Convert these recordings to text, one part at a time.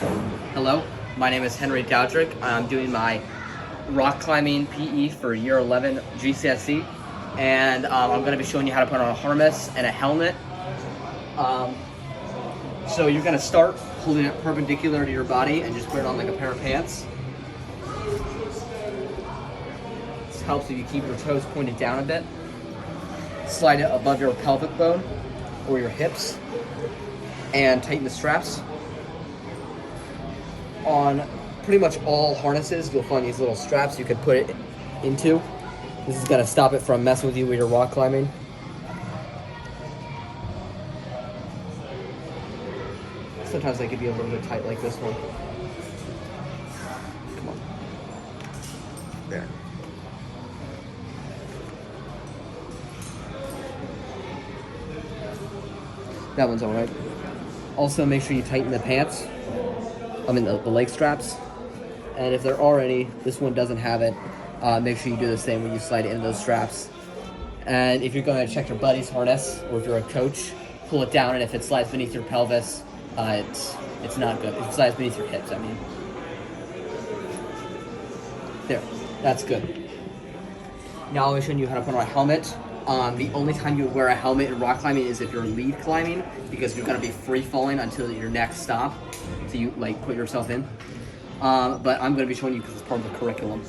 Hello, my name is Doudrick. I'm doing my rock climbing PE for year 11 GCSE, and I'm going to be showing you how to put on a harness and a helmet. So you're going to start holding it perpendicular to your body and just put it on like a pair of pants. This helps if you keep your toes pointed down a bit. Slide it above your pelvic bone or your hips and tighten the straps. On pretty much all harnesses, you'll find these little straps you can put it into. This is going to stop it from messing with you when you're rock climbing. Sometimes they could be a little bit tight like this one. Come on. There. That one's alright. Also, make sure you tighten the pants. the leg straps. And if there are any, this one doesn't have it. Make sure you do the same when you slide it into those straps. And if you're going to check your buddy's harness, or if you're a coach, pull it down, and if it slides beneath your pelvis, it's not good. If it slides beneath your hips, I mean. There, that's good. Now I'll be showing you how to put on a helmet. The only time you wear a helmet in rock climbing is if you're lead climbing, because you're going to be free falling until your next stop. So you put yourself in. But I'm going to be showing you because it's part of the curriculum.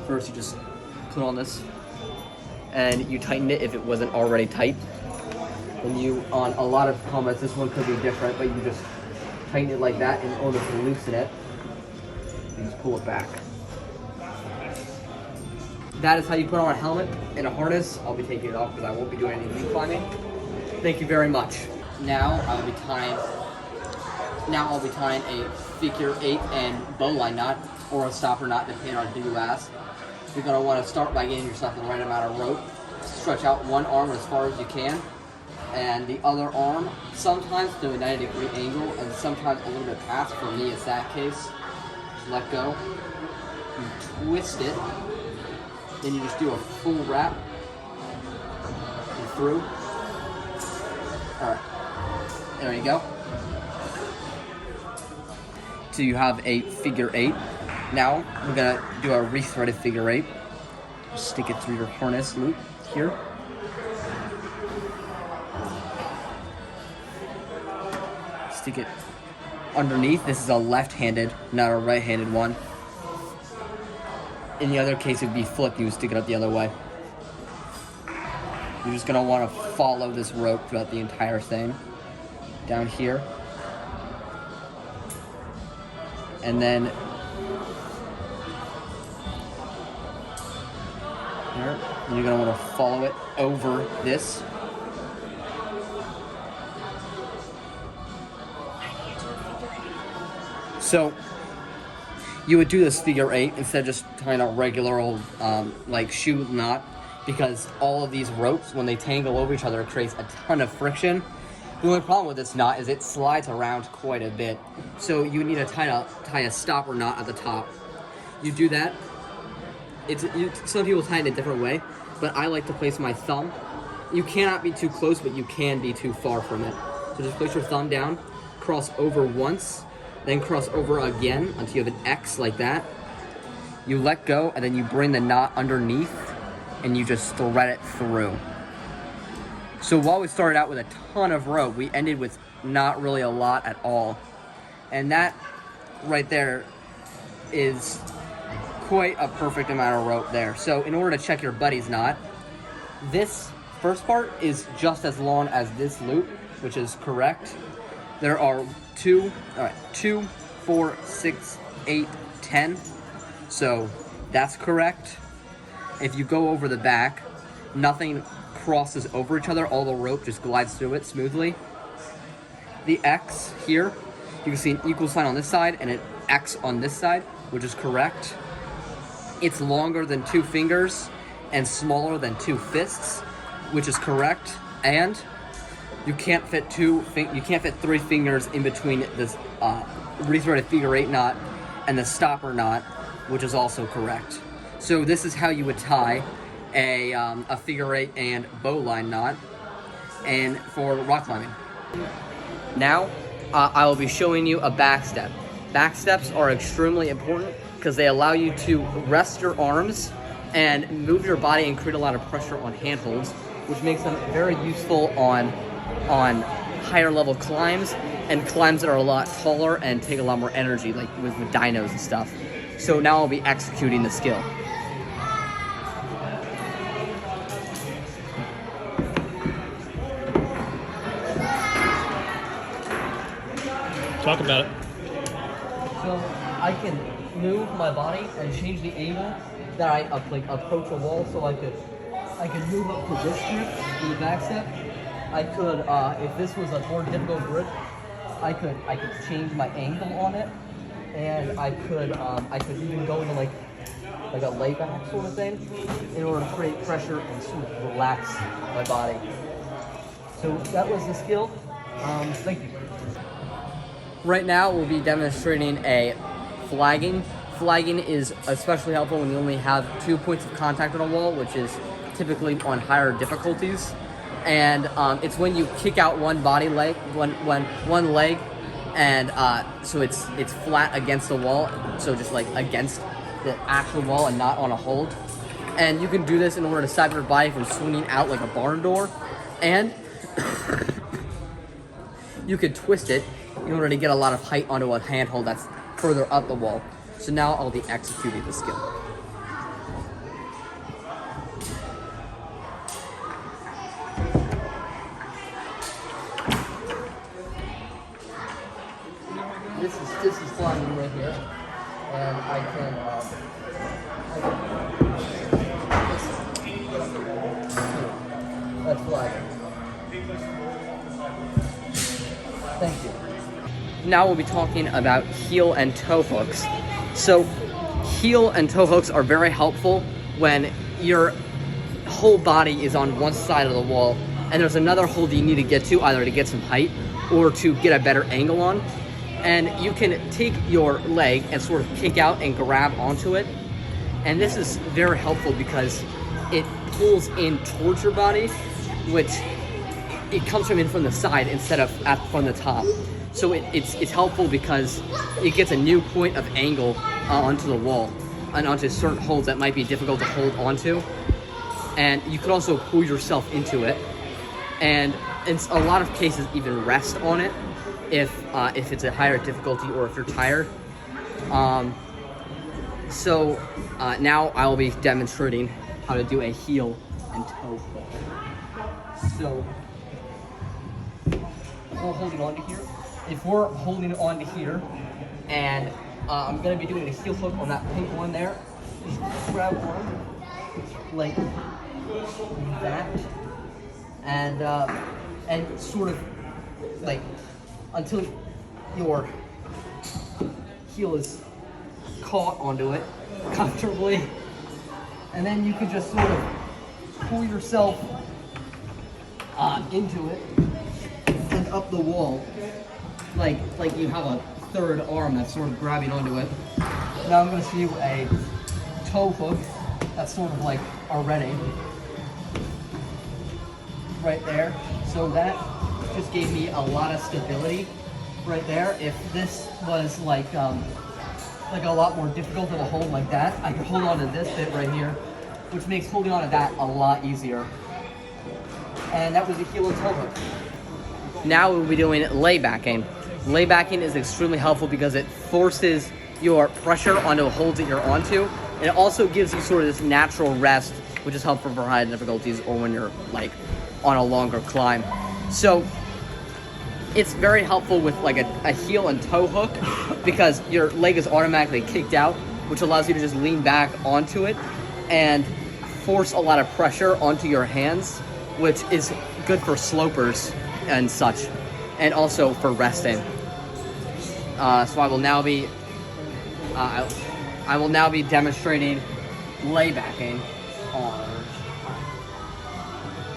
First, you just put on this, and you tighten it if it wasn't already tight. And on a lot of helmets, this one could be different, but you just tighten it like that in order to loosen it. You just pull it back. That is how you put on a helmet and a harness. I'll be taking it off because I won't be doing any lead climbing. Thank you very much. Now I'll be tying a figure 8 and bowline knot, or a stopper knot, depending on who you ask. You're going to want to start by getting yourself the right amount of rope. Stretch out one arm as far as you can, and the other arm sometimes to a 90-degree angle, and sometimes a little bit past. For me, it's that case. Just let go. You twist it. Then you just do a full wrap and through. Alright, there you go. So you have a figure 8. Now we're going to do a re-threaded figure 8. Just stick it through your harness loop here. Stick it underneath. This is a left-handed, not a right-handed one. In the other case, it would be flip. You would stick it up the other way. You're just going to want to follow this rope throughout the entire thing. Down here. And then here. And you're going to want to follow it over this. So you would do this figure 8 instead of just tying a regular old shoe knot, because all of these ropes, when they tangle over each other, it creates a ton of friction. The only problem with this knot is it slides around quite a bit. So you need to tie a stopper knot at the top. You do that. Some people tie it a different way, but I like to place my thumb. You cannot be too close, but you can be too far from it. So just place your thumb down, cross over once, then cross over again until you have an X like that. You let go, and then you bring the knot underneath, and you just thread it through. So while we started out with a ton of rope, we ended with not really a lot at all. And that right there is quite a perfect amount of rope there. So in order to check your buddy's knot, this first part is just as long as this loop, which is correct. There are 2, 4, 6, 8, 10. So that's correct. If you go over the back, nothing crosses over each other. All the rope just glides through it smoothly. The X here, you can see an equal sign on this side and an X on this side, which is correct. It's longer than 2 fingers and smaller than 2 fists, which is correct. And you can't fit 3 fingers in between this re-threaded figure 8 knot and the stopper knot, which is also correct. So this is how you would tie a figure 8 and bowline knot and for rock climbing. Now I will be showing you a back step. Back steps are extremely important because they allow you to rest your arms and move your body and create a lot of pressure on handholds, which makes them very useful on higher level climbs and climbs that are a lot taller and take a lot more energy, like with dynos and stuff. So now I'll be executing the skill. Talk about it. So I can move my body and change the angle that I approach a wall. So I could move up to this grip in the back step. I could, if this was a more difficult grip, I could change my angle on it, and I could even go into like a layback sort of thing in order to create pressure and sort of relax my body. So that was the skill. Thank you. Right now we'll be demonstrating a flagging. Flagging is especially helpful when you only have 2 points of contact on a wall, which is typically on higher difficulties. And it's when you kick out one leg, and so it's flat against the wall, so just like against the actual wall and not on a hold. And you can do this in order to stop your body from swinging out like a barn door, and you could twist it in order to get a lot of height onto a handhold that's further up the wall. So now I'll be executing the skill. This is flying right here, and I can that's flying. Thank you. Now we'll be talking about heel and toe hooks. So heel and toe hooks are very helpful when your whole body is on one side of the wall and there's another hold you need to get to, either to get some height or to get a better angle on. And you can take your leg and sort of kick out and grab onto it. And this is very helpful because it pulls in towards your body, which it comes from the side instead of from the top. So it's helpful because it gets a new point of angle onto the wall and onto certain holds that might be difficult to hold onto. And you could also pull yourself into it. And in a lot of cases, even rest on it if it's a higher difficulty or if you're tired. Now I will be demonstrating how to do a heel and toe hook. So we're holding on to here. If we're holding on to here, and I'm gonna be doing a heel hook on that pink one there, just grab one like that, and sort of like until your heel is caught onto it comfortably, and then you can just sort of pull yourself into it and up the wall, like you have a third arm that's sort of grabbing onto it. Now I'm going to show you a toe hook that's sort of like already right there. So that just gave me a lot of stability right there. If this was like a lot more difficult to hold like that, I could hold on to this bit right here, which makes holding on to that a lot easier. And that was a heel and toe hook. Now we'll be doing laybacking. Laybacking is extremely helpful because it forces your pressure onto the holds that you're onto, and it also gives you sort of this natural rest, which is helpful for high difficulties or when you're like on a longer climb. So it's very helpful with like a heel and toe hook because your leg is automatically kicked out, which allows you to just lean back onto it and force a lot of pressure onto your hands, which is good for slopers and such, and also for resting. So I will now be demonstrating laybacking on.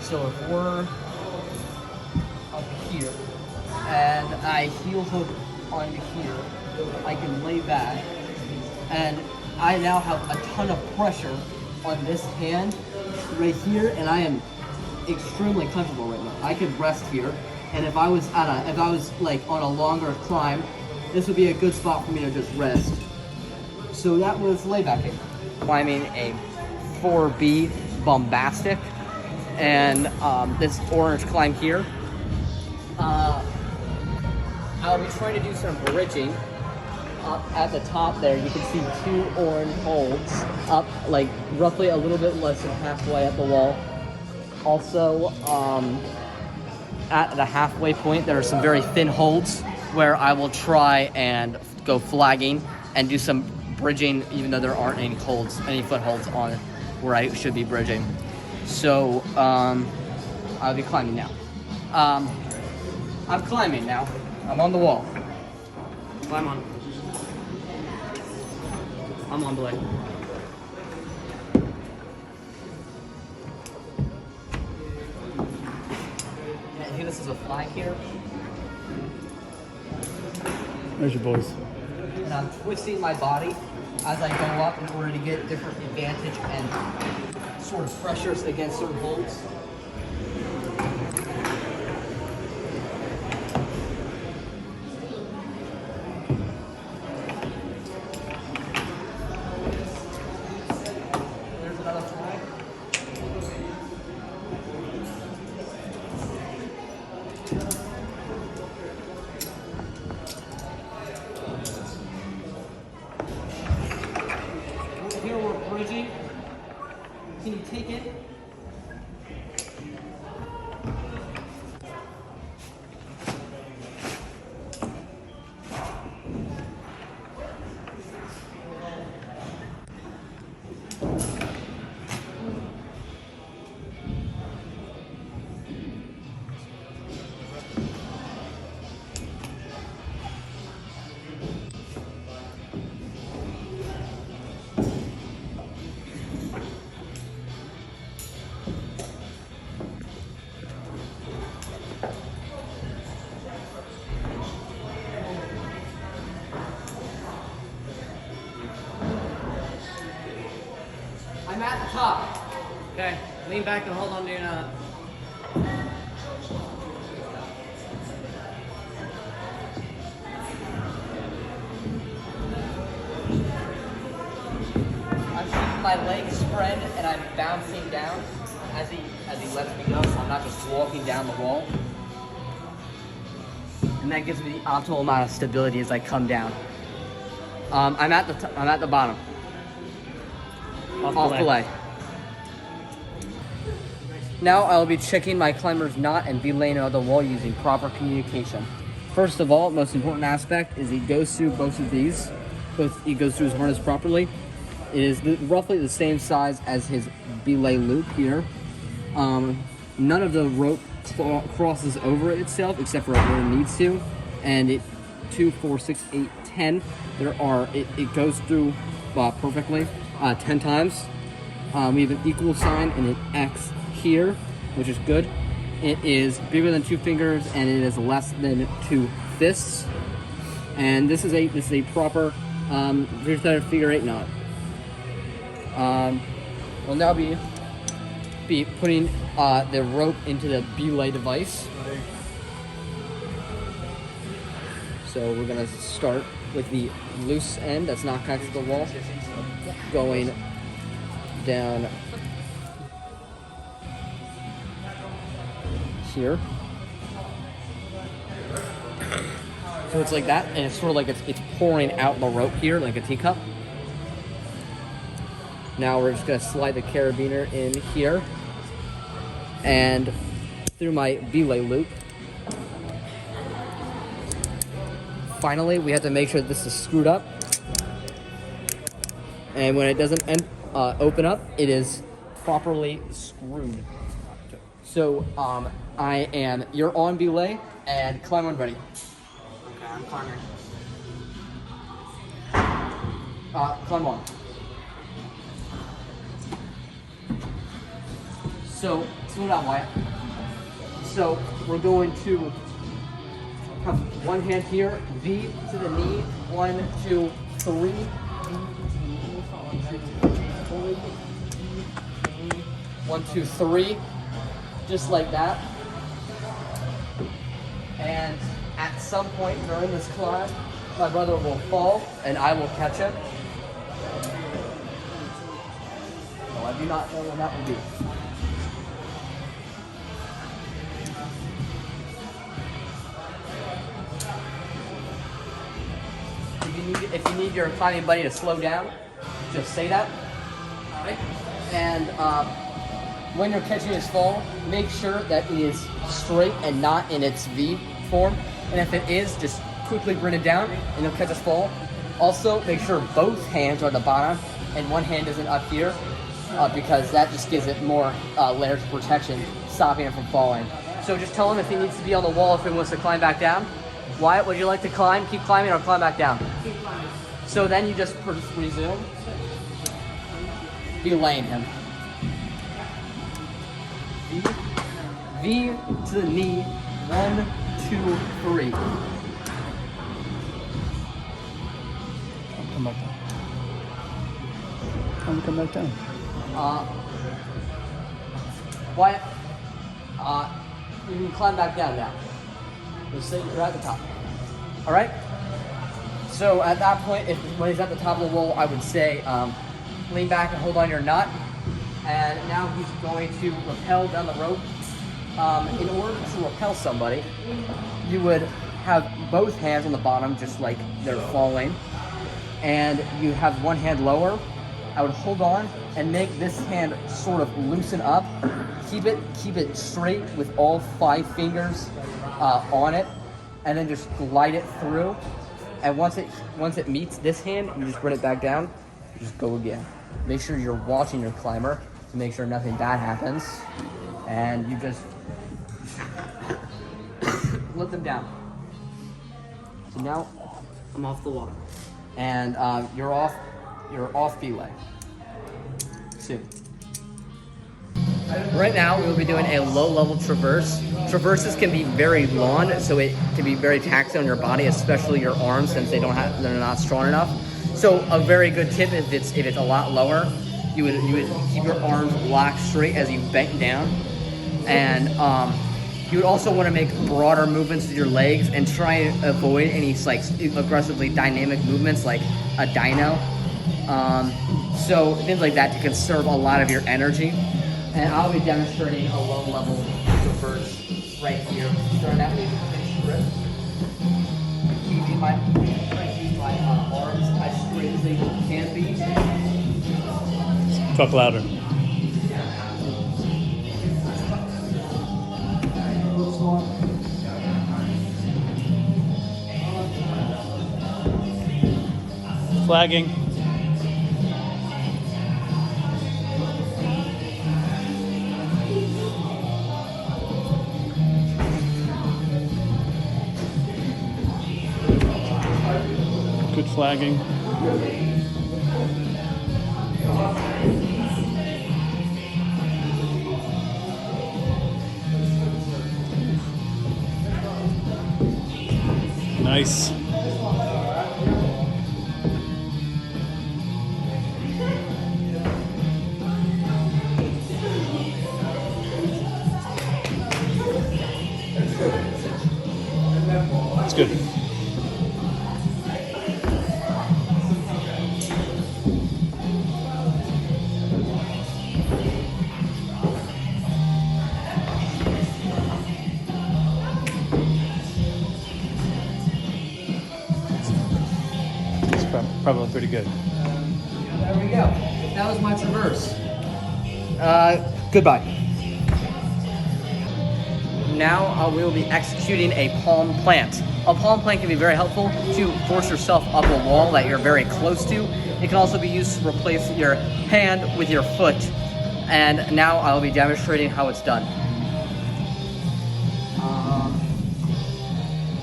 So if we're up here and I heel hook onto here, I can lay back, and I now have a ton of pressure on this hand right here, and I am extremely comfortable right now. I could rest here And if I was like on a longer climb, this would be a good spot for me to just rest. So that was laybacking. Climbing a 4B bombastic, and this orange climb here. I'll be trying to do some bridging. Up at the top there, you can see 2 orange holds up, like roughly a little bit less than halfway up the wall. Also, at the halfway point, there are some very thin holds where I will try and go flagging and do some bridging, even though there aren't any holds, any footholds on where I should be bridging. So, I'll be climbing now. I'm climbing now. I'm on the wall. Climb on. I'm on belay. I think this is a flag here. There's your boys. And I'm twisting my body as I go up in order to get different advantage and sort of pressures against certain holds. There's another flag. Here we're bridging. Can you take it? I'm at the top. Okay, lean back and hold on to your nut. I'm keeping my legs spread and I'm bouncing down as he lets me go, so I'm not just walking down the wall. And that gives me the optimal amount of stability as I come down. I'm at the bottom. Off belay. Now I'll be checking my climber's knot and belaying on the wall using proper communication. First of all, most important aspect is he goes through both of these. He goes through his harness properly. It is roughly the same size as his belay loop here. None of the rope crosses over itself except for where it needs to. And it 2, 4, 6, 8, 10. It goes through perfectly 10 times. We have an equal sign and an X here, which is good. It is bigger than 2 fingers and it is less than 2 fists. And this is a proper three-threaded figure 8 knot. We'll now be putting the rope into the belay device. So we're gonna start with the loose end that's not connected to the wall, going down here. So it's like that, and it's sort of like it's pouring out the rope here like a teacup. Now we're just gonna slide the carabiner in here and through my belay loop. Finally, we have to make sure that this is screwed up. And when it doesn't open up, it is properly screwed. So you're on belay and climb on ready. Okay, I'm climbing. Climb on. So, slow down, Wyatt. So, we're going to have one hand here, V to the knee, 1, 2, 3. 1, 2, 3. Just like that. And at some point during this climb, my brother will fall and I will catch him. So I do not know when that will be. If you need your climbing buddy to slow down, just say that. All right. And when you're catching his fall, make sure that it is straight and not in its V form. And if it is, just quickly bring it down and you'll catch his fall. Also, make sure both hands are at the bottom and one hand isn't up here because that just gives it more layers of protection, stopping it from falling. So just tell him if he needs to be on the wall if he wants to climb back down. Wyatt, would you like to climb? Keep climbing or climb back down? Keep climbing. So then you just resume. Be laying him. V to the knee. 1, 2, 3. Come back down. Come back down. Wyatt, you can climb back down now. Just say you're at the top. All right? So at that point, when he's at the top of the wall, I would say lean back and hold on your nut. And now he's going to rappel down the rope. In order to rappel somebody, you would have both hands on the bottom just like they're falling. And you have one hand lower. I would hold on and make this hand sort of loosen up. Keep it straight with all 5 fingers on it, and then just glide it through. And once it meets this hand, you just bring it back down. Just go again. Make sure you're watching your climber to make sure nothing bad happens, and you just let them down. So now I'm off the water. and you're off belay soon. Right now, we'll be doing a low-level traverse. Traverses can be very long, so it can be very taxing on your body, especially your arms, since they're not strong enough. So a very good tip, if it's a lot lower, you would keep your arms locked straight as you bent down, and you would also want to make broader movements with your legs and try and avoid any like aggressively dynamic movements like a dyno. So things like that to conserve a lot of your energy. And I'll be demonstrating a low-level traverse right here. Starting out with a strip. Keeping my arms as straight as they can be. Talk louder. Flagging. Good flagging. Nice. That's good. Probably pretty good. There we go. That was my traverse. Goodbye. Now we will be executing a palm plant. A palm plant can be very helpful to force yourself up a wall that you're very close to. It can also be used to replace your hand with your foot. And now I'll be demonstrating how it's done.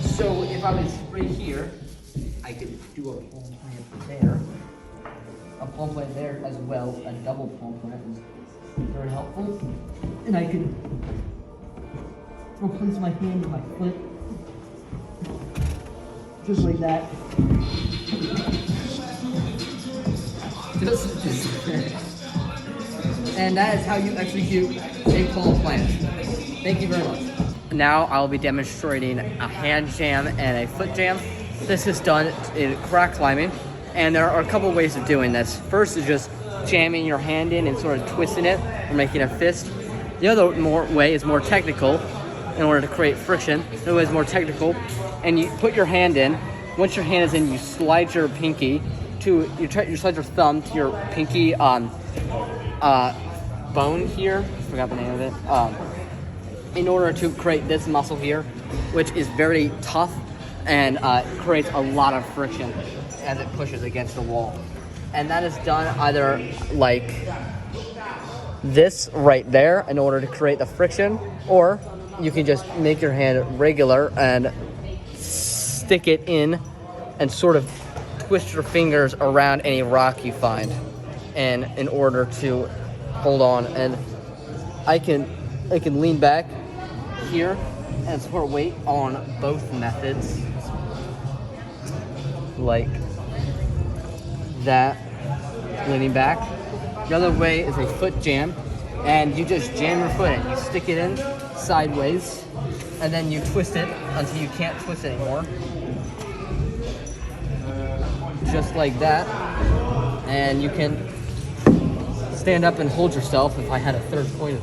So if I was right here, I could do a palm plant there. A palm plant there as well. A double palm plant is very helpful. And I could replace my hand with my foot. Just like that. And that is how you execute a palm plant. Thank you very much. now I'll be demonstrating a hand jam and a foot jam. This is done in crack climbing, and there are a couple ways of doing this. First is just jamming your hand in and sort of twisting it or making a fist. The other way is more technical in order to create friction. The other way is more technical, and you put your hand in. Once your hand is in, you slide your pinky to, you slide your thumb to your pinky bone here, forgot the name of it, in order to create this muscle here, which is very tough and creates a lot of friction as it pushes against the wall. And that is done either like this right there in order to create the friction, or you can just make your hand regular and stick it in and sort of twist your fingers around any rock you find, and in order to hold on. And I can lean back here and support weight on both methods like that, leaning back. The other way is a foot jam, and you just jam your foot in. You stick it in sideways, and then you twist it until you can't twist anymore. Just like that. And you can stand up and hold yourself if I had a third point of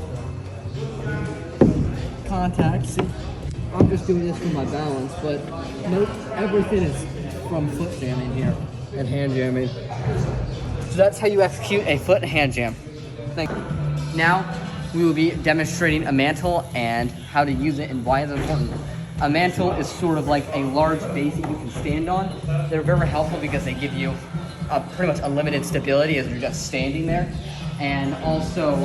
contact. See, I'm just doing this for my balance, but note everything is from foot jamming here and hand jamming. So that's how you execute a foot hand jam. Thank you. Now we will be demonstrating a mantle and how to use it and why it's important. A mantle is sort of like a large base that you can stand on. They're very helpful because they give you pretty much unlimited stability as you're just standing there. And also,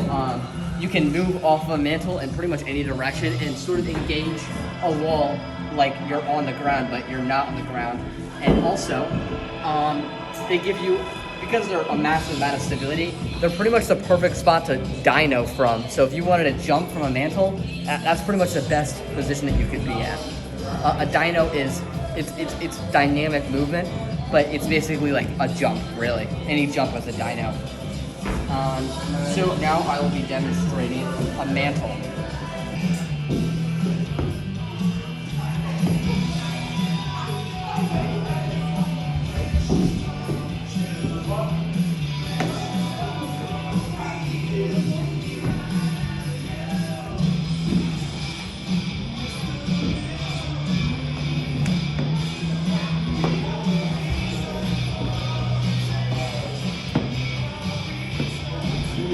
you can move off of a mantle in pretty much any direction and sort of engage a wall like you're on the ground, but you're not on the ground. And also, they give you, because they're a massive amount of stability, they're pretty much the perfect spot to dyno from. So if you wanted to jump from a mantle, that's pretty much the best position that you could be at. A dyno is, it's dynamic movement, but it's basically like a jump, really. Any jump is a dyno. So now I will be demonstrating a mantle.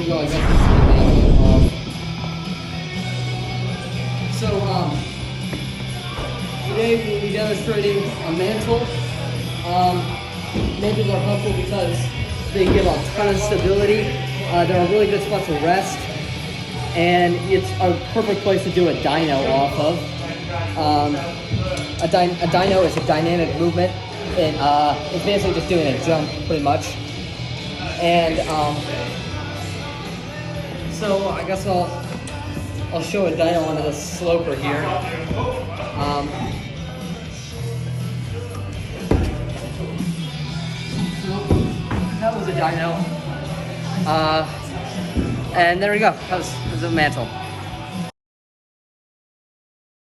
Go, I got this So, today we'll be demonstrating a mantle. Mantles are helpful because they give a ton of stability. They're a really good spot to rest, and it's a perfect place to do a dyno off of. A dyno is a dynamic movement, and it's basically just doing a jump, pretty much. And so I guess I'll show a dyno onto the sloper here. That was a dyno. And there we go. That was a mantle.